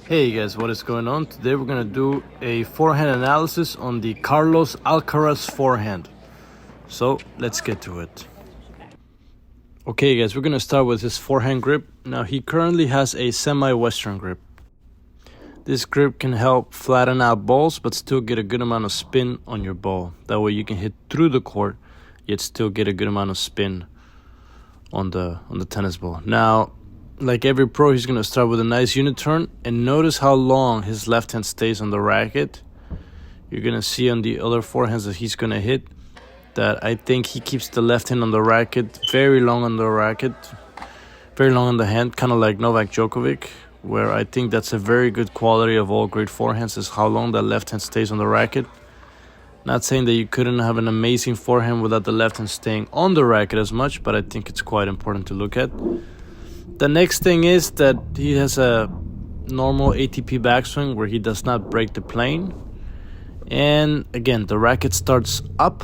Hey guys, what is going on? Today we're going to do a forehand analysis on the Carlos Alcaraz forehand. So let's get to it. Okay guys, we're going to start with his forehand grip. Now he currently has a semi-western grip. This grip can help flatten out balls but still get a good amount of spin on your ball. That way you can hit through the court yet still get a good amount of spin on the tennis ball. Now, like every pro, he's going to start with a nice unit turn, and notice how long his left hand stays on the racket. You're going to see on the other forehands that he's going to hit that I think he keeps the left hand on the racket very long on the racket, very long on the hand, kind of like Novak Djokovic, where I think that's a very good quality of all great forehands is how long that left hand stays on the racket. Not saying that you couldn't have an amazing forehand without the left hand staying on the racket as much, but I think it's quite important to look at. The next thing is that he has a normal ATP backswing where he does not break the plane. And again, the racket starts up.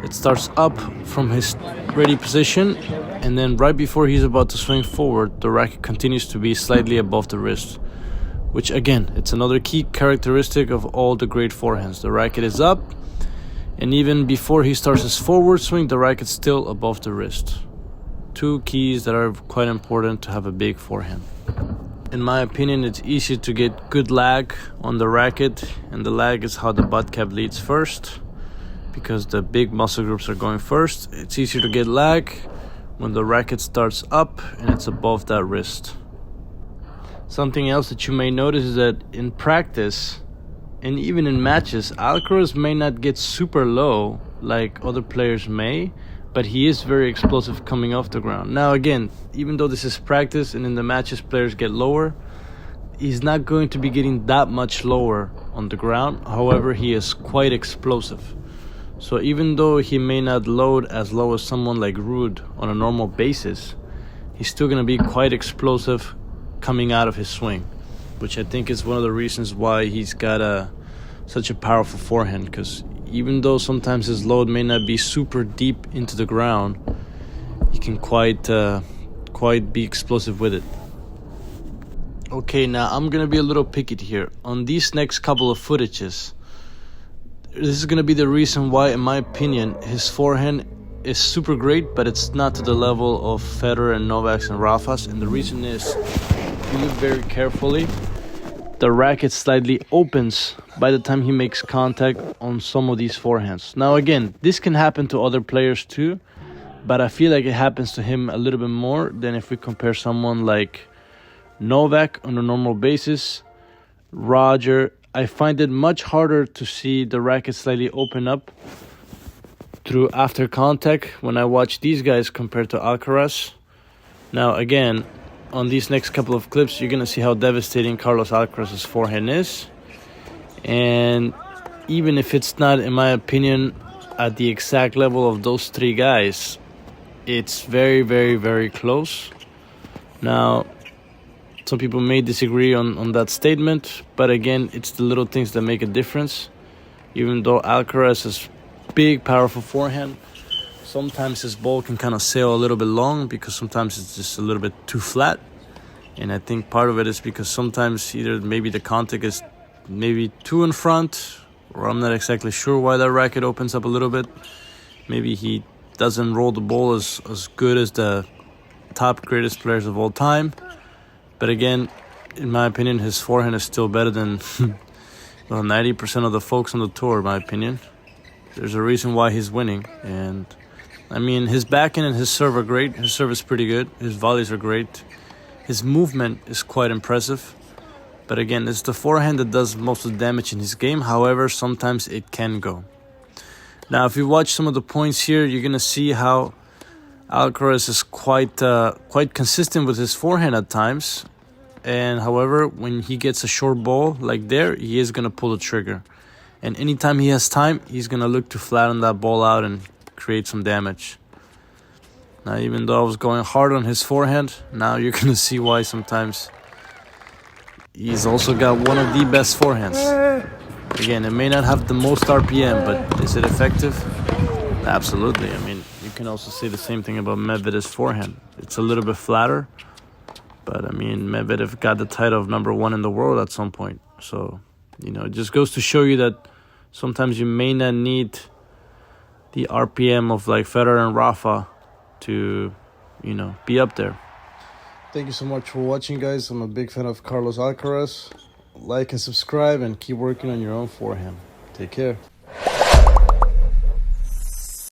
It starts up from his ready position. And then right before he's about to swing forward, the racket continues to be slightly above the wrist. Which again, it's another key characteristic of all the great forehands. The racket is up. And even before he starts his forward swing, the racket's still above the wrist. Two keys that are quite important to have a big forehand. In my opinion, it's easy to get good lag on the racket, and the lag is how the butt cap leads first because the big muscle groups are going first. It's easier to get lag when the racket starts up and it's above that wrist. Something else that you may notice is that in practice and even in matches, Alcaraz may not get super low like other players may, but he is very explosive coming off the ground. Now again, even though this is practice and in the matches players get lower, he's not going to be getting that much lower on the ground. However, he is quite explosive. So even though he may not load as low as someone like Ruud on a normal basis, he's still going to be quite explosive coming out of his swing, which I think is one of the reasons why he's got such a powerful forehand, because even though sometimes his load may not be super deep into the ground, he can quite be explosive with it. Okay, now I'm going to be a little picky here. On these next couple of footages, this is going to be the reason why, in my opinion, his forehand is super great, but it's not to the level of Federer and Novak's and Rafa's. And the reason is, if you look very carefully, the racket slightly opens by the time he makes contact on some of these forehands. Now again, this can happen to other players too, but I feel like it happens to him a little bit more than if we compare someone like Novak on a normal basis. Roger, I find it much harder to see the racket slightly open up through after contact when I watch these guys compared to Alcaraz. Now again, on these next couple of clips, you're going to see how devastating Carlos Alcaraz's forehand is. And even if it's not, in my opinion, at the exact level of those three guys, it's very, very, very close. Now, some people may disagree on that statement, but again, it's the little things that make a difference. Even though Alcaraz has big, powerful forehand, sometimes his ball can kind of sail a little bit long because sometimes it's just a little bit too flat. And I think part of it is because sometimes either maybe the contact is maybe too in front, or I'm not exactly sure why that racket opens up a little bit. Maybe he doesn't roll the ball as good as the top greatest players of all time. But again, in my opinion, his forehand is still better than 90% of the folks on the tour, in my opinion. There's a reason why he's winning. And I mean, his backhand and his serve are great. His serve is pretty good. His volleys are great. His movement is quite impressive. But again, it's the forehand that does most of the damage in his game. However, sometimes it can go. Now, if you watch some of the points here, you're going to see how Alcaraz is quite consistent with his forehand at times. And however, when he gets a short ball like there, he is going to pull the trigger. And anytime he has time, he's going to look to flatten that ball out and create some damage. Now, even though I was going hard on his forehand, now you're going to see why sometimes he's also got one of the best forehands. Again, it may not have the most RPM, but is it effective? Absolutely. I mean, you can also say the same thing about Medvedev's forehand. It's a little bit flatter, But I mean, Medvedev got the title of #1 in the world at some point. So, you know, it just goes to show you that sometimes you may not need the RPM of like Federer and Rafa to, you know, be up there. Thank you so much for watching, guys. I'm a big fan of Carlos Alcaraz. Like and subscribe and keep working on your own forehand. Take care.